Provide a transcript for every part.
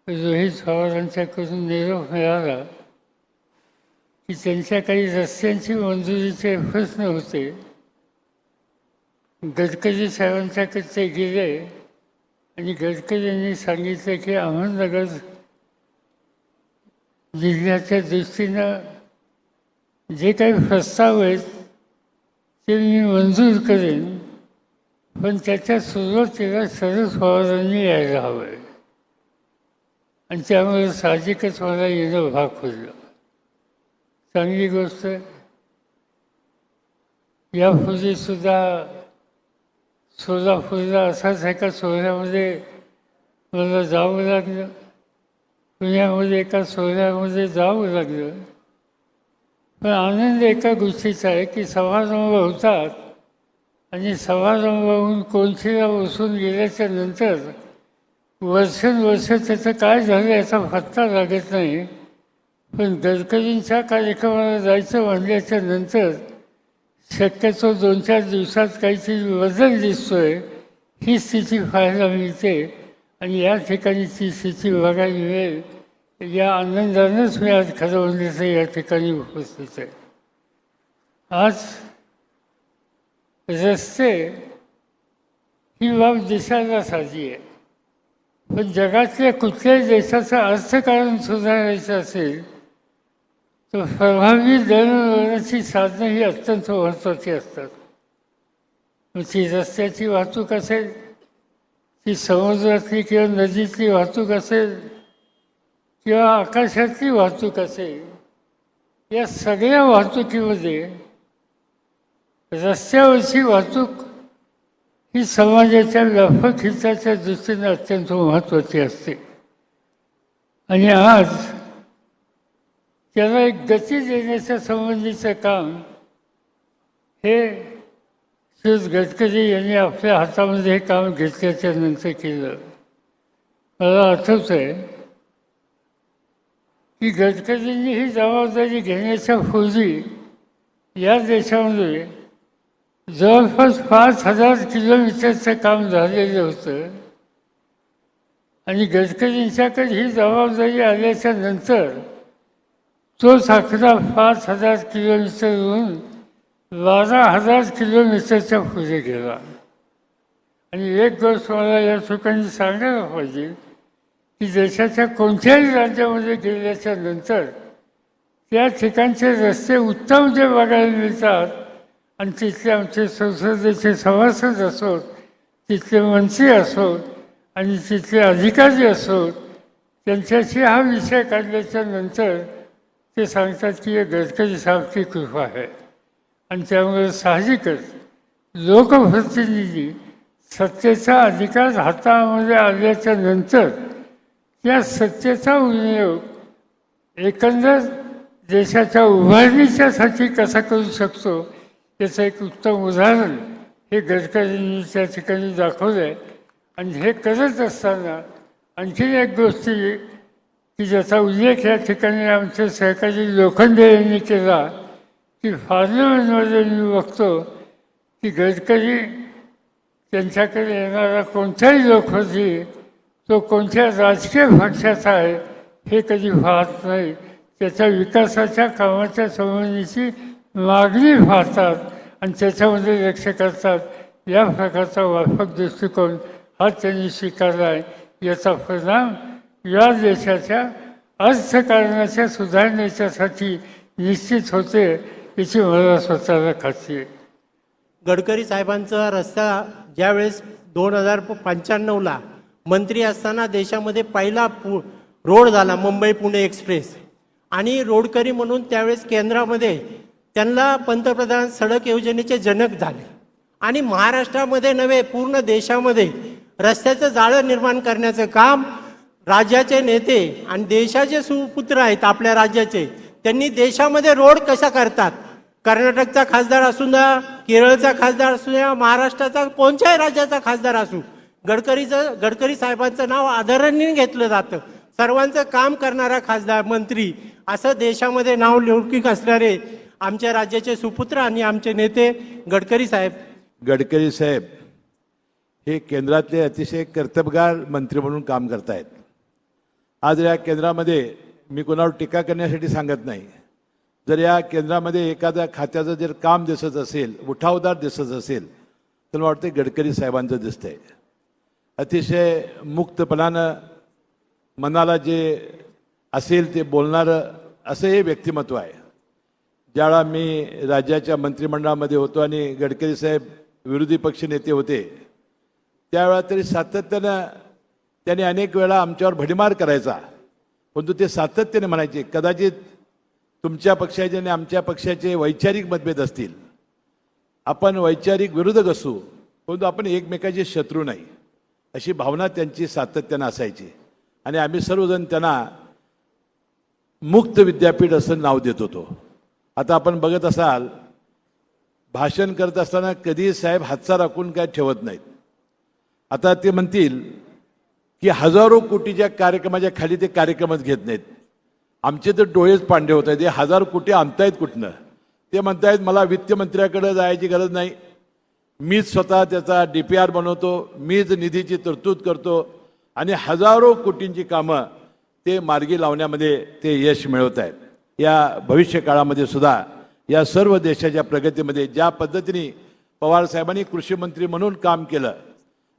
रोहित पवारांच्याकडून निरोप मिळाला की त्यांच्या काही रस्त्यांची मंजुरीचे प्रश्न होते. गडकरी साहेबांच्याकडे ते गेले आणि गडकरी यांनी सांगितलं की अहमदनगर जिल्ह्याच्या दृष्टीनं जे काही प्रस्ताव आहेत ते मी मंजूर करेन, पण त्याच्या सुरुवातीला शरद पवारांनी यायला हवं आहे. आणि त्यामुळे साहजिकच मला येणं भाग पडलं. चांगली गोष्ट. यापूर्वीसुद्धा सोलापूरला असाच एका सोहळ्यामध्ये मला जावं लागलं, पुण्यामध्ये एका सोहळ्यामध्ये जावं लागलं. पण आनंद एका गोष्टीचा आहे की समारंभ होतात आणि समारंभाहून कोणशीला बसून गेल्याच्या नंतर वर्षानुवर्ष त्याचं काय झालं याचा पत्ता लागत नाही. पण गडकरींच्या कार्यक्रमाला जायचं म्हणल्याच्या नंतर शक्यतो 2-4 दिवसात काहीतरी बदल दिसतोय ही स्थिती पाहायला मिळते. आणि या ठिकाणी ती स्थिती बघायला मिळेल या आनंदानंच मी आज खरं म्हणण्याचं या ठिकाणी उपस्थित आहे. आज रस्ते ही बाब दिसायला साधी आहे, पण जगातल्या कुठल्याही देशाचं अर्थकारण सुधारायचं असेल तर प्रभावी दळणवळणाची साधनं ही अत्यंत महत्त्वाची असतात. मग ती रस्त्याची वाहतूक असेल, ती समुद्रातली किंवा नदीतली वाहतूक असेल किंवा आकाशातली वाहतूक असेल, या सगळ्या वाहतुकीमध्ये रस्त्यावरची वाहतूक ही समाजाच्या व्यापक हिताच्या दृष्टीने अत्यंत महत्त्वाची असते. आणि आज त्याला एक गती देण्याच्या संबंधीचं काम हे श्री गडकरी यांनी आपल्या हातामध्ये हे काम घेतल्याच्या नंतर केलं. मला आठवतं आहे की गडकरींनी ही जबाबदारी घेण्याच्या पूर्वी या देशामध्ये जवळपास 5,000 किलोमीटरचं काम झालेलं होतं. आणि गडकरींच्याकडे ही जबाबदारी आल्याच्या नंतर तोच आकडा 5,000 किलोमीटरहून 12,000 किलोमीटरच्या पुढे गेला. आणि एक गोष्ट मला या ठिकाणी सांगायला पाहिजे की देशाच्या कोणत्याही राज्यामध्ये गेल्याच्या नंतर त्या ठिकाणचे रस्ते उत्तम जे बघायला मिळतात आणि तिथले आमचे संसदेचे सभासद असोत, तिथले मंत्री असोत आणि तिथले अधिकारी असोत, त्यांच्याशी हा विषय काढल्याच्या नंतर ते सांगतात की गडकरी साहेबची कृपा आहे. आणि त्यामुळे साहजिकच लोकप्रतिनिधी सत्तेचा अधिकार हातामध्ये आल्याच्या नंतर त्या सत्तेचा विनियोग एकंदर देशाच्या उभारणीच्यासाठी कसा करू शकतो याचं एक उत्तम उदाहरण हे गडकरींनी त्या ठिकाणी दाखवलं आहे. आणि हे करत असताना आणखी एक गोष्ट की ज्याचा उल्लेख या ठिकाणी आमचे सहकारी लोखंडे यांनी केला की पार्लमेंटमध्ये मी बघतो की गडकरी त्यांच्याकडे येणारा कोणताही लोकप्रतिनिधी तो कोणत्या राजकीय पक्षाचा आहे हे कधी पाहत नाही. त्याच्या विकासाच्या कामाच्या संबंधीची मागणी पाहतात आणि त्याच्यामध्ये लक्ष करतात. या प्रकारचा व्यापक दृष्टिकोन हा त्यांनी स्वीकारला आहे. याचा परिणाम या देशाच्या अर्थकारणाच्या सुधारणेच्यासाठी निश्चित होते याची मला स्वतःला खात्री आहे. गडकरी साहेबांचा रस्ता ज्यावेळेस 2095ला मंत्री असताना देशामध्ये पहिला रोड झाला मुंबई पुणे एक्सप्रेस, आणि रोडकरी म्हणून त्यावेळेस केंद्रामध्ये त्यांना पंतप्रधान सडक योजनेचे जनक झाले. आणि महाराष्ट्रामध्ये नव्हे पूर्ण देशामध्ये रस्त्याचं जाळं निर्माण करण्याचं काम राज्याचे नेते आणि देशाचे सुपुत्र आहेत आपल्या राज्याचे, त्यांनी देशामध्ये रोड कसा करतात, कर्नाटकचा खासदार असू द्या, केरळचा खासदार असू द्या, महाराष्ट्राचा कोणत्याही राज्याचा खासदार असू, गडकरी साहेबांचं नाव आदराने घेतलं जातं. सर्वांचं काम करणारा खासदार मंत्री असं देशामध्ये नाव लौकिक असणारे आमच्या राज्याचे सुपुत्र आणि आमचे नेते गडकरी साहेब. गडकरी साहेब हे केंद्रातले अतिशय कर्तबगार मंत्री म्हणून काम करतायत. आज या केंद्रामध्ये मी कोणावर टीका करण्यासाठी सांगत नाही, जर या केंद्रामध्ये एखाद्या खात्याचं जर काम दिसत असेल, उठावदार दिसत असेल, तर मला वाटतं गडकरी साहेबांचं दिसतंय. अतिशय मुक्तपणानं मनाला जे असेल ते बोलणारं असं हे व्यक्तिमत्व आहे. ज्यावेळा मी राज्याच्या मंत्रिमंडळामध्ये होतो आणि गडकरी साहेब विरोधी पक्षनेते होते, त्यावेळा तरी सातत्यानं त्यांनी अनेक वेळा आमच्यावर भडीमार करायचा, परंतु ते सातत्याने म्हणायचे, कदाचित तुमच्या पक्षाचे आणि आमच्या पक्षाचे वैचारिक मतभेद असतील, आपण वैचारिक विरोधक असू, परंतु आपण एकमेकाचे शत्रू नाही, अशी भावना त्यांची सातत्यानं असायची. आणि आम्ही सर्वजण त्यांना मुक्त विद्यापीठ असं नाव देत होतो. आता आपण बघत असाल, भाषण करत असताना कधी साहेब हातचा राखून काय ठेवत नाहीत. आता ते म्हणतील की हजारो कोटीच्या कार्यक्रमाच्या खाली ते कार्यक्रमच घेत नाहीत. आमचे तर डोळेच पांढरे होत आहेत, हे 1000 कोटी आणतायत कुठनं? ते म्हणतायत मला वित्तमंत्र्याकडे जायची गरज नाही, मीच स्वतः त्याचा DPR बनवतो, मीच निधीची तरतूद करतो आणि हजारो कोटींची कामं ते मार्गी लावण्यामध्ये ते यश मिळवत आहेत. या भविष्य काळामध्ये सुद्धा या सर्व देशाच्या प्रगतीमध्ये ज्या पद्धतीने पवारसाहेबांनी कृषी मंत्री म्हणून काम केलं,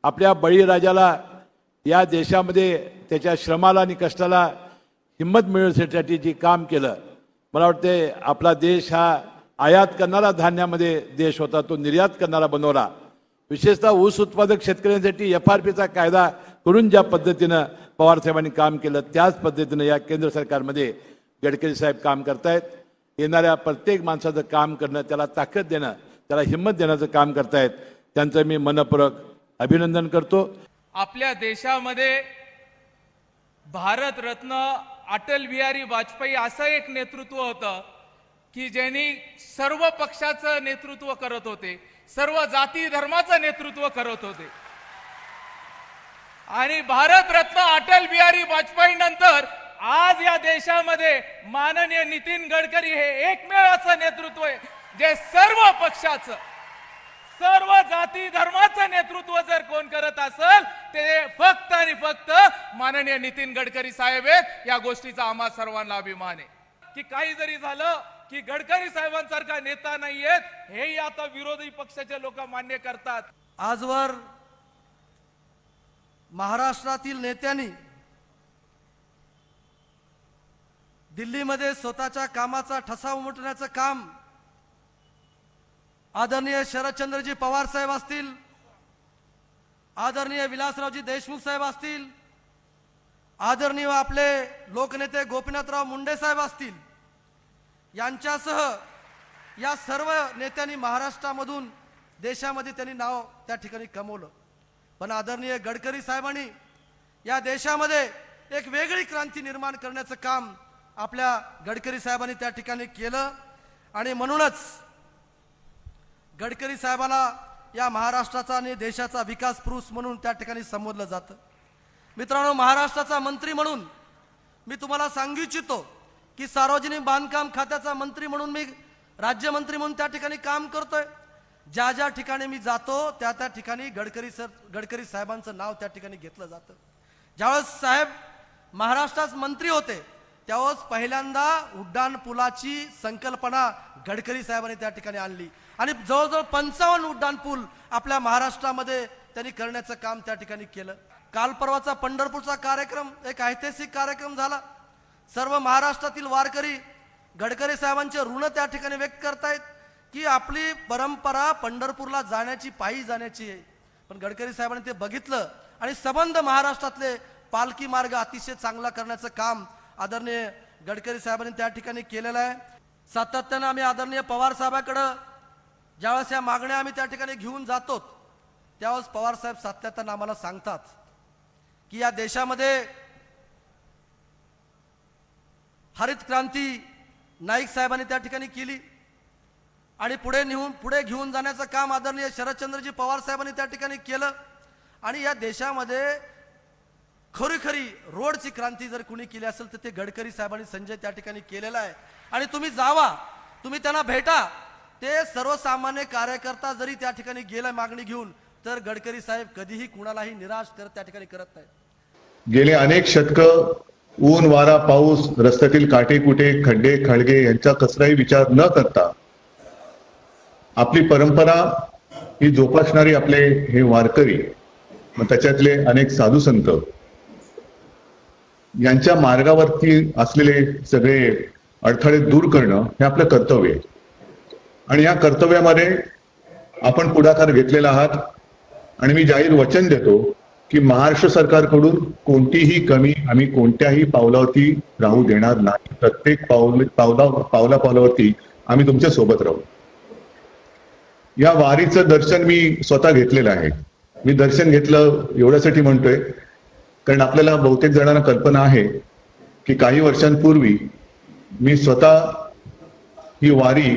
आपल्या बळीराजाला या देशामध्ये त्याच्या श्रमाला आणि कष्टाला हिंमत मिळवण्यासाठी जे काम केलं, मला वाटते आपला देश हा आयात करणारा धान्यामध्ये देश होता, तो निर्यात करणारा बनवला. विशेषतः ऊस उत्पादक शेतकऱ्यांसाठी FRPचा कायदा करून ज्या पद्धतीनं पवारसाहेबांनी काम केलं, त्याच पद्धतीनं या केंद्र सरकारमध्ये गडकरी साहेब काम करतायत. येणाऱ्या प्रत्येक माणसाचं काम करणं, त्याला ताकद देणं, त्याला हिंमत देण्याचं काम करतायत. त्यांचं मी मनपूर्वक अभिनंदन करतो. आपल्या देशामध्ये भारतरत्न अटल बिहारी वाजपेयी असं एक नेतृत्व होतं की ज्यांनी सर्व पक्षाचं नेतृत्व करत होते, सर्व जाती धर्माचं नेतृत्व करत होते. आणि भारतरत्न अटल बिहारी वाजपेयी नंतर आज या देशामध्ये माननीय नितीन गडकरी हे एकमेव असं नेतृत्व आहे जे सर्व पक्षाचं, सर्व जाती धर्माचं नेतृत्व जर कोण करत असेल ते फक्त आणि फक्त माननीय नितीन गडकरी साहेब आहेत. या गोष्टीचा आम्हा सर्वांना अभिमान आहे की काही जरी झालं की गडकरी साहेबांसारखा नेता नाहीयेत, हेही आता विरोधी पक्षाचे लोक मान्य करतात. आजवर महाराष्ट्रातील नेत्यांनी दिल्लीमध्ये स्वतःच्या कामाचा ठसा उमटण्याचं काम आदरणीय शरदचंद्रजी पवार साहेब असतील, आदरणीय विलासरावजी देशमुख साहेब असतील, आदरणीय आपले लोकनेते गोपीनाथराव मुंडे साहेब असतील, यांच्यासह या सर्व नेत्यांनी महाराष्ट्रामधून देशामध्ये त्यांनी नाव त्या ठिकाणी कमवलं. पण आदरणीय गडकरी साहेबांनी या देशामध्ये एक वेगळी क्रांती निर्माण करण्याचं काम आपल्या गडकरी साहेबांनी त्या ठिकाणी केलं. आणि म्हणूनच गडकरी साहेबाला या महाराष्ट्राचा आणि देशाचा विकास पुरुष म्हणून त्या ठिकाणी संबोधलं जातं. मित्रांनो, महाराष्ट्राचा मंत्री म्हणून मी तुम्हाला सांगू इच्छितो की सार्वजनिक बांधकाम खात्याचा मंत्री म्हणून मी राज्यमंत्री म्हणून त्या ठिकाणी काम करतोय. ज्या ज्या ठिकाणी मी जातो त्या त्या ठिकाणी गडकरी साहेबांचं नाव त्या ठिकाणी घेतलं जातं. ज्यावेळेस साहेब महाराष्ट्रात मंत्री होते त्यावेळेस पहिल्यांदा उड्डाण पुलाची संकल्पना गडकरी साहेबांनी त्या ठिकाणी आणली आणि जवळजवळ 55 उड्डाण पूल आपल्या महाराष्ट्रामध्ये त्यांनी करण्याचं काम त्या ठिकाणी केलं. काल परवाचा पंढरपूरचा कार्यक्रम एक ऐतिहासिक कार्यक्रम झाला. सर्व महाराष्ट्रातील वारकरी गडकरी साहेबांचे ऋण त्या ठिकाणी व्यक्त करतायत की आपली परंपरा पंढरपूरला जाण्याची, पायी जाण्याची आहे. पण गडकरी साहेबांनी ते बघितलं आणि संबंध महाराष्ट्रातले पालखी मार्ग अतिशय चांगला करण्याचं काम आदरणीय गडकरी साहेबांनी त्या ठिकाणी केलेलं आहे. सातत्यानं आम्ही आदरणीय पवार साहेबांकडे ज्यावेळेस या मागण्या आम्ही त्या ठिकाणी घेऊन जातो त्यावेळेस पवार साहेब सातत्यानं आम्हाला सांगतात की या देशामध्ये हरित क्रांती नाईक साहेबांनी त्या ठिकाणी केली आणि पुढे घेऊन जाण्याचं काम आदरणीय शरदचंद्रजी पवार साहेबांनी त्या ठिकाणी केलं. आणि या देशामध्ये खरी रोडची क्रांती जर कुणी केली असेल तर ते गडकरी साहेबांनी संजय त्या ठिकाणी केलेला आहे. आणि तुम्ही जावा, तुम्ही त्यांना भेटा, ते सर्वसामान्य कार्यकर्ता जरी त्या ठिकाणी गेला मागणी घेऊन तर गडकरी साहेब कधीही कुणालाही निराश करत त्या ठिकाणी करत नाही. गेले अनेक शतकं ऊन वारा पाऊस रस्त्यातील काटेकुटे खड्डे खळगे यांचा कसलाही विचार न करता आपली परंपरा ही जोपासणारी आपले हे वारकरी, मग त्याच्यातले अनेक साधू संत यांच्या मार्गावरती असलेले सगळे अडथळे दूर करणं हे आपलं कर्तव्य आहे. आणि या कर्तव्यामध्ये आपण पुढाकार घेतलेला आहात आणि मी जाहीर वचन देतो की महाराष्ट्र सरकारकडून कोणतीही कमी आम्ही कोणत्याही पावलावरती राहू देणार नाही. प्रत्येक पावलावरती आम्ही तुमच्या सोबत राहू. या वारीचं दर्शन मी स्वतः घेतलेलं आहे. मी दर्शन घेतलं एवढ्यासाठी म्हणतोय कारण आपल्याला बहुतेक जणांना कल्पना आहे की काही वर्षांपूर्वी मी स्वतः ही वारी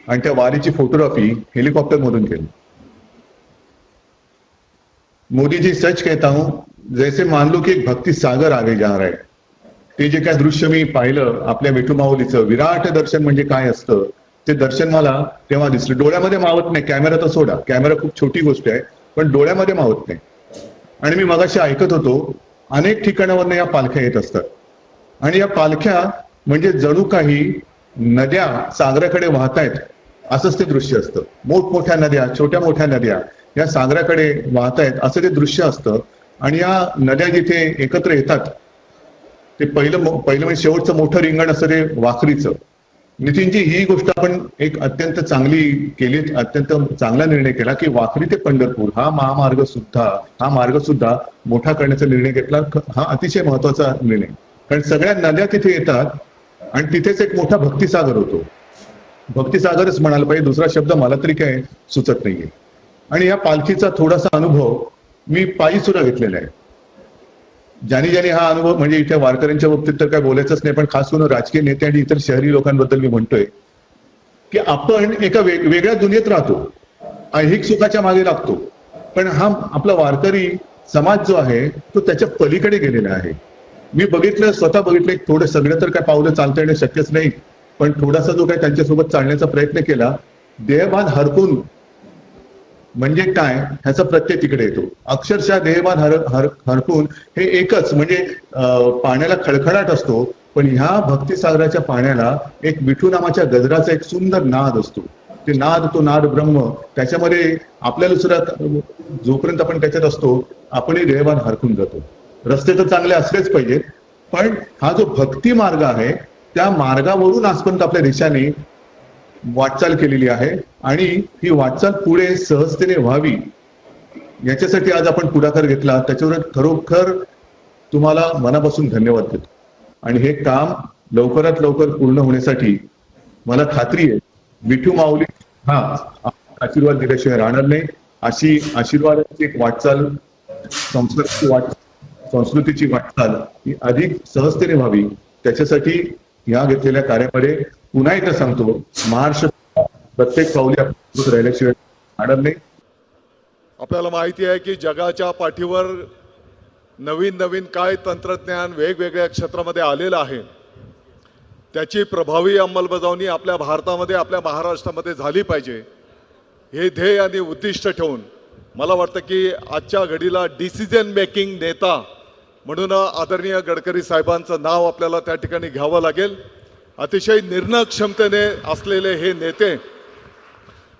आणि त्या वारीची फोटोग्राफी हेलिकॉप्टर मधून केली. मोदी जी सच कहता हूं, जैसे मान लो की एक भक्ती सागर आगे जा रहा है. ते जे काय दृश्य मी पाहिलं आपल्या विठू माऊलीचं विराट दर्शन म्हणजे काय असतं ते दर्शन मला तेव्हा दिसलं. डोळ्यामध्ये मावत नाही, कॅमेरा तर सोडा, कॅमेरा खूप छोटी गोष्ट आहे, पण डोळ्यामध्ये मावत नाही. आणि मी मगाशी ऐकत होतो अनेक ठिकाणावरनं या पालख्या येत असतात आणि या पालख्या म्हणजे जणू काही नद्या सागराकडे वाहतायत असंच ते दृश्य असतं. मोठमोठ्या नद्या, छोट्या मोठ्या नद्या या सागराकडे वाहतायत असं ते दृश्य असतं. आणि या नद्या जिथे एकत्र येतात ते पहिलं म्हणजे शेवटचं मोठं रिंगण असतं ते वाखरीचं. नितीनजी, ही गोष्ट आपण एक अत्यंत चांगली केली, अत्यंत चांगला निर्णय केला की वाखरी ते पंढरपूर हा मार्ग सुद्धा मोठा करण्याचा निर्णय घेतला. हा अतिशय महत्वाचा निर्णय, कारण सगळ्या नद्या तिथे येतात आणि तिथेच एक मोठा भक्तिसागर होतो. भक्तिसागरच म्हणायला पाहिजे, दुसरा शब्द मला तरी काय सुचत नाहीये. आणि या पालखीचा थोडासा अनुभव मी पायी सुद्धा घेतलेला आहे. ज्याने हा अनुभव म्हणजे इथे वारकऱ्यांच्या बाबतीत तर काय बोलायचंच नाही, पण खास करून राजकीय नेते आणि इतर शहरी लोकांबद्दल मी म्हणतोय की आपण एका वेगळ्या दुनियेत राहतो, ऐहिक सुखाच्या मागे लागतो, पण हा आपला वारकरी समाज जो आहे तो त्याच्या पलीकडे गेलेला आहे. मी बघितलं, स्वतः बघितलं, थोडं सगळं तर काय पावलं चालता येणं शक्यच नाही, पण थोडासा जो काय त्यांच्यासोबत चालण्याचा प्रयत्न केला, देहभान हरपून म्हणजे काय ह्याचा प्रत्यय तिकडे येतो. अक्षरशः देहभान हरपून हे एकच म्हणजे पाण्याला खळखळाट असतो, पण ह्या भक्तिसागराच्या पाण्याला एक विठू नामाच्या गजराचा एक सुंदर नाद असतो. ते नाद, तो नाद ब्रह्म, त्याच्यामध्ये आपल्याला सुद्धा जोपर्यंत आपण त्याच्यात असतो आपणही देहभान हरपून जातो. रस्ते तर चांगले असलेच पाहिजेत, पण हा जो भक्ती मार्ग आहे त्या मार्गावरून आजपर्यंत आपल्या देशाने वाटचाल केलेली आहे आणि ही वाटचाल पुढे सहजतेने व्हावी याच्यासाठी आज आपण पुढाकार घेतला. त्याच्यावर खरोखर तुम्हाला मनापासून धन्यवाद देतो. आणि हे काम लवकरात लवकर पूर्ण होण्यासाठी मला खात्री आहे विठू माऊली हा आशीर्वाद दिल्याशिवाय राहणार नाही. अशी आशीर्वादाची एक वाटचाल, संस्कृतीची वाटचाल ही अधिक सहजतेने व्हावी त्याच्यासाठी या घेतलेल्या कार्यामध्ये पुन्हा एकदा सांगतो, महाराष्ट्र प्रत्येक पाऊली आपण राहिल्याशिवाय राहणार नाही. आपल्याला माहिती आहे की जगाच्या पाठीवर नवीन नवीन काय तंत्रज्ञान वेगवेगळ्या क्षेत्रामध्ये आलेलं आहे, त्याची प्रभावी अंमलबजावणी आपल्या भारतामध्ये, आपल्या महाराष्ट्रामध्ये झाली पाहिजे. हे ध्येय आणि उद्दिष्ट ठेवून मला वाटतं की आजच्या घडीला डिसिजन मेकिंग नेता म्हणून आदरणीय गडकरी साहेबांचं नाव आपल्याला त्या ठिकाणी घ्यावं लागेल. अतिशय निर्णय क्षमतेने असलेले हे नेते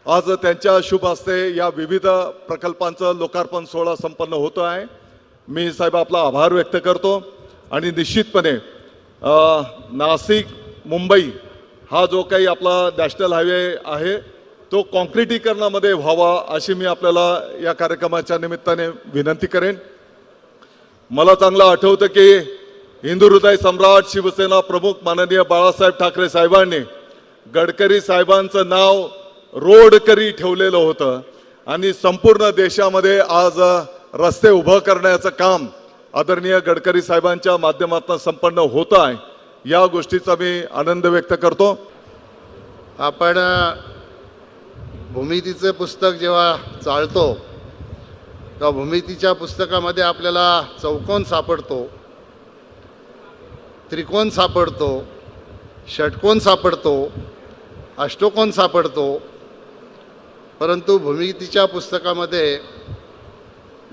आज त्यांच्या शुभ हस्ते या विविध प्रकल्पांचं लोकार्पण सोहळा संपन्न होतो आहे. मी साहेब आपला आभार व्यक्त करतो आणि निश्चितपणे नाशिक मुंबई हा जो काही आपला नॅशनल हायवे आहे तो कॉन्क्रिटीकरणामध्ये व्हावा अशी मी आपल्याला या कार्यक्रमाच्या निमित्ताने विनंती करेन. मला चांगलं आठवतं की हिंदू हृदय सम्राट शिवसेना प्रमुख माननीय बाळासाहेब ठाकरे साहेबांनी गडकरी साहेबांचं नाव रोडकरी ठेवलेलं होतं आणि संपूर्ण देशामध्ये आज रस्ते उभं करण्याचं काम आदरणीय गडकरी साहेबांच्या माध्यमातून संपन्न होतं आहे. या गोष्टीचा मी आनंद व्यक्त करतो. आपण भूमितीचं पुस्तक जेव्हा चाळतो तेव्हा भूमितीच्या पुस्तकामध्ये आपल्याला चौकोन सापडतो, त्रिकोण सापडतो, षटकोन सापडतो, अष्टकोन सापडतो, परंतु भूमितीच्या पुस्तकामध्ये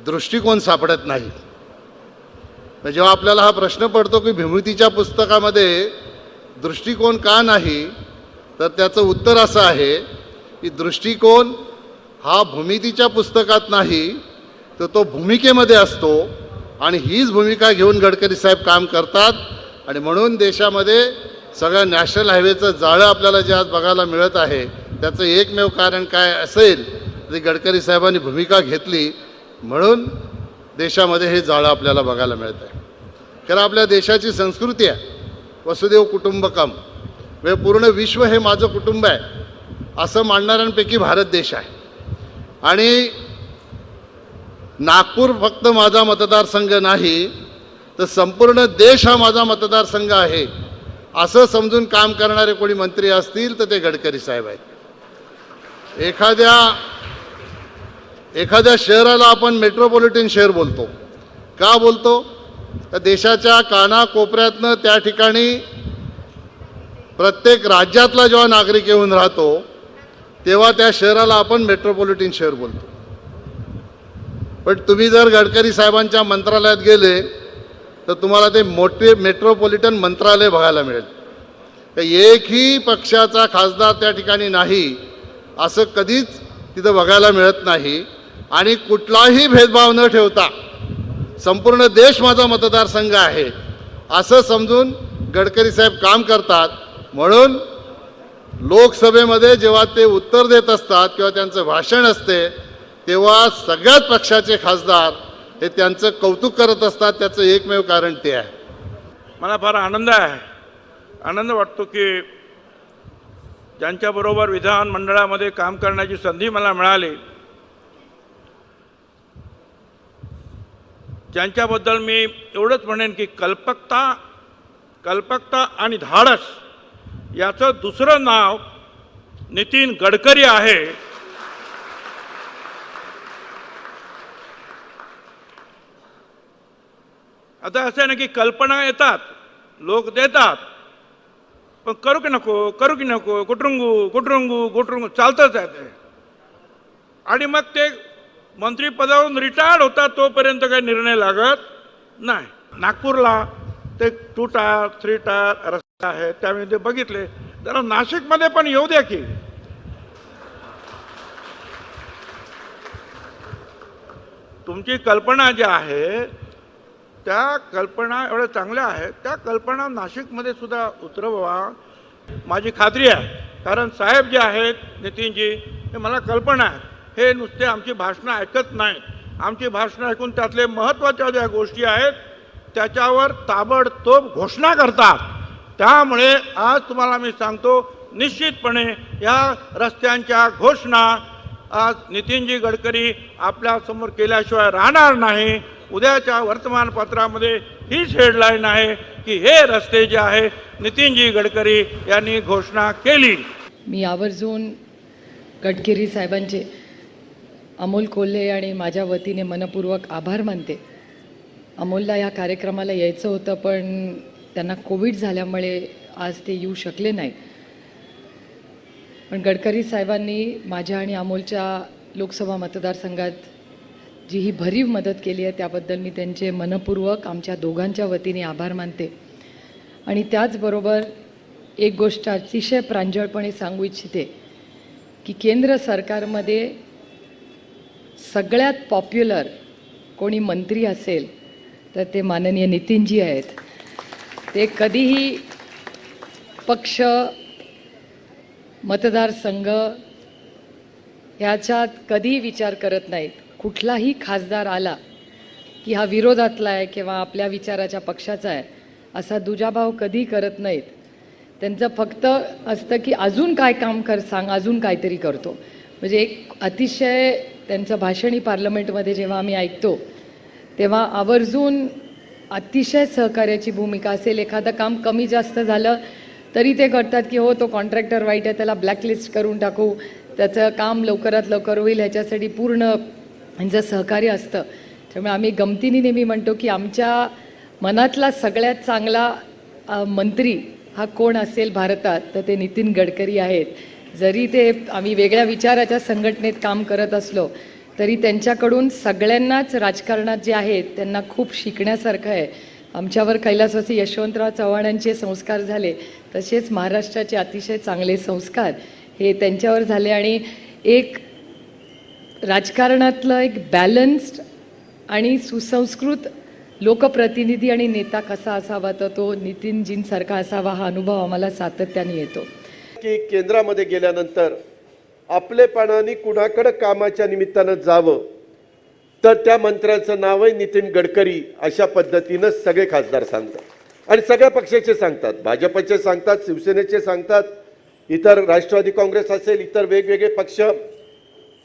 दृष्टिकोन सापडत नाही. तर जेव्हा आपल्याला हा प्रश्न पडतो की भूमितीच्या पुस्तकामध्ये दृष्टिकोन का नाही, तर त्याचं उत्तर असं आहे की दृष्टिकोन हा भूमितीच्या पुस्तकात नाही, तर तो भूमिकेमध्ये असतो आणि हीच भूमिका घेऊन गडकरी साहेब काम करतात. आणि म्हणून देशामध्ये सगळ्या नॅशनल हायवेचं जाळं आपल्याला जे आज बघायला मिळत आहे त्याचं एकमेव कारण काय असेल तर गडकरी साहेबांनी भूमिका घेतली म्हणून देशामध्ये हे जाळं आपल्याला बघायला मिळत आहे. कारण आपल्या देशाची संस्कृती आहे वसुदेव कुटुंबकम, म्हणजे पूर्ण विश्व हे माझं कुटुंब आहे असं मानणाऱ्यांपैकी भारत देश आहे. आणि नागपूर फक्त माझा मतदारसंघ नाही तर संपूर्ण देश हा माझा मतदारसंघ आहे असं समजून काम करणारे कोणी मंत्री असतील तर ते गडकरी साहेब आहेत. एखाद्या शहराला आपण मेट्रोपॉलिटन शहर बोलतो. का बोलतो? तर देशाच्या कानाकोपऱ्यातनं त्या ठिकाणी प्रत्येक राज्यातला जेव्हा नागरिक येऊन राहतो तेव्हा त्या शहराला आपण मेट्रोपॉलिटन शहर बोलतो. पण तुम्ही जर गडकरी साहेबांच्या मंत्रालयात गेले तर तुम्हाला ते मोठे मेट्रोपॉलिटन मंत्रालय बघायला मिळेल. तर एकही पक्षाचा खासदार त्या ठिकाणी नाही असं कधीच तिथं बघायला मिळत नाही. आणि कुठलाही भेदभाव न ठेवता संपूर्ण देश माझा मतदारसंघ आहे असं समजून गडकरी साहेब काम करतात. म्हणून लोकसभेमध्ये जेव्हा ते उत्तर देत असतात किंवा त्यांचं भाषण असते तेव्हा सगळ्याच पक्षाचे खासदार हे त्यांचं कौतुक करत असतात. त्याचं एकमेव कारण ते आहे. मला फार आनंद वाटतो की ज्यांच्याबरोबर विधानमंडळामध्ये काम करण्याची संधी मला मिळाली, ज्यांच्याबद्दल मी एवढंच म्हणेन की कल्पकता आणि धाडस याचं दुसरं नाव नितीन गडकरी आहे. आता असं आहे ना की कल्पना येतात, लोक देतात, पण करू की नको कुटरुंगू चालतच आहे ते. आणि मग ते मंत्रीपदावरून रिटायर्ड होतात तोपर्यंत काही निर्णय लागत नाही. नागपूरला ते 2 टायर 3 टायर रस्ते आहेत त्यामुळे ते बघितले. जरा नाशिकमध्ये पण येऊ द्या की. तुमची कल्पना जी आहे त्या कल्पना एवढ्या चांगल्या आहेत, त्या कल्पना नाशिकमध्ये सुद्धा उतरवा माझी खात्री आहे. कारण साहेब जे आहेत नितीनजी हे मला कल्पना आहे, हे नुसते आमची भाषणं ऐकत नाहीत. आमची भाषणं ऐकून त्यातले महत्त्वाच्या ज्या गोष्टी आहेत त्याच्यावर ताबडतोब घोषणा करतात. त्यामुळे आज तुम्हाला मी सांगतो निश्चितपणे या रस्त्यांच्या घोषणा आज नितीनजी गडकरी आपल्यासमोर केल्याशिवाय राहणार नाही. उद्याच्या वर्तमानपत्रामध्ये हीच हेडलाईन आहे की हे रस्ते जे आहे नितीनजी गडकरी यांनी घोषणा केली. मी आवर्जून गडकरी साहेबांचे अमोल कोल्हे आणि माझ्या वतीने मनपूर्वक आभार मानते. अमोलला या कार्यक्रमाला यायचं होतं पण त्यांना कोविड झाल्यामुळे आज ते येऊ शकले नाही. पण गडकरी साहेबांनी माझ्या आणि अमोलच्या लोकसभा मतदारसंघात जी ही भरीव मदत केली आहे त्याबद्दल मी त्यांचे मनपूर्वक आमच्या दोघांच्या वतीने आभार मानते. आणि त्याचबरोबर एक गोष्ट अतिशय प्रांजळपणे सांगू इच्छिते की केंद्र सरकारमध्ये सगळ्यात पॉप्युलर कोणी मंत्री असेल तर ते माननीय नितीनजी आहेत. ते कधीही पक्ष मतदारसंघ ह्याच्यात कधीही विचार करत नाहीत. कुठलाही खासदार आला की हा विरोधातला आहे किंवा आपल्या विचाराच्या पक्षाचा आहे असा दुजाभाव कधी करत नाहीत. त्यांचं फक्त असतं की अजून काय काम सांग, अजून काहीतरी करतो. म्हणजे एक अतिशय त्यांचं भाषणी पार्लमेंटमध्ये जेव्हा आम्ही ऐकतो तेव्हा आवर्जून अतिशय सहकार्याची भूमिका असेल. एखादं काम कमी जास्त झालं तरी ते करतात की हो तो कॉन्ट्रॅक्टर वाईट आहे, त्याला ब्लॅकलिस्ट करून टाकू, त्याचं काम लवकरात लवकर होईल, ह्याच्यासाठी पूर्ण त्यांचं सहकार्य असतं. त्यामुळे आम्ही गमतीने नेहमी म्हणतो की आमच्या मनातला सगळ्यात चांगला मंत्री हा कोण असेल भारतात तर ते नितीन गडकरी आहेत. जरी ते आम्ही वेगळ्या विचाराच्या संघटनेत काम करत असलो तरी त्यांच्याकडून सगळ्यांनाच राजकारणात जे आहेत त्यांना खूप शिकण्यासारखं आहे. आमच्यावर कैलासवासी यशवंतराव चव्हाणांचे संस्कार झाले तसेच महाराष्ट्राचे अतिशय चांगले संस्कार हे त्यांच्यावर झाले आणि एक राजकारणातलं एक बॅलन्स्ड आणि सुसंस्कृत लोकप्रतिनिधी आणि नेता कसा असावा तर तो नितीनजींसारखा असावा हा अनुभव आम्हाला सातत्याने येतो. की केंद्रामध्ये गेल्यानंतर आपलेपणाने कुणाकडे कामाच्या निमित्तानं जावं तर त्या मंत्र्याचं नाव आहे नितीन गडकरी. अशा पद्धतीनं सगळे खासदार सांगतात आणि सगळ्या पक्षाचे सांगतात, भाजपचे सांगतात, शिवसेनेचे सांगतात, इतर राष्ट्रवादी काँग्रेस असेल, इतर वेगवेगळे पक्ष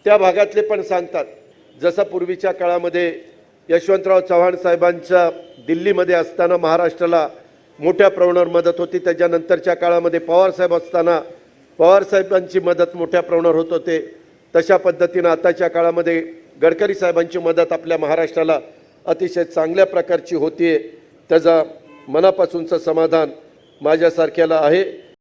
त्या भागातले पण सांगतात. जसं पूर्वीच्या काळामध्ये यशवंतराव चव्हाण साहेबांच्या दिल्लीमध्ये असताना महाराष्ट्राला मोठ्या प्रमाणावर मदत होती, त्याच्यानंतरच्या काळामध्ये पवारसाहेब असताना पवारसाहेबांची मदत मोठ्या प्रमाणावर होत होते, तशा पद्धतीनं आताच्या काळामध्ये गडकरी साहेबांची मदत आपल्या महाराष्ट्राला अतिशय चांगल्या प्रकारची होती आहे. त्याचा मनापासूनचं समाधान माझ्यासारख्याला आहे.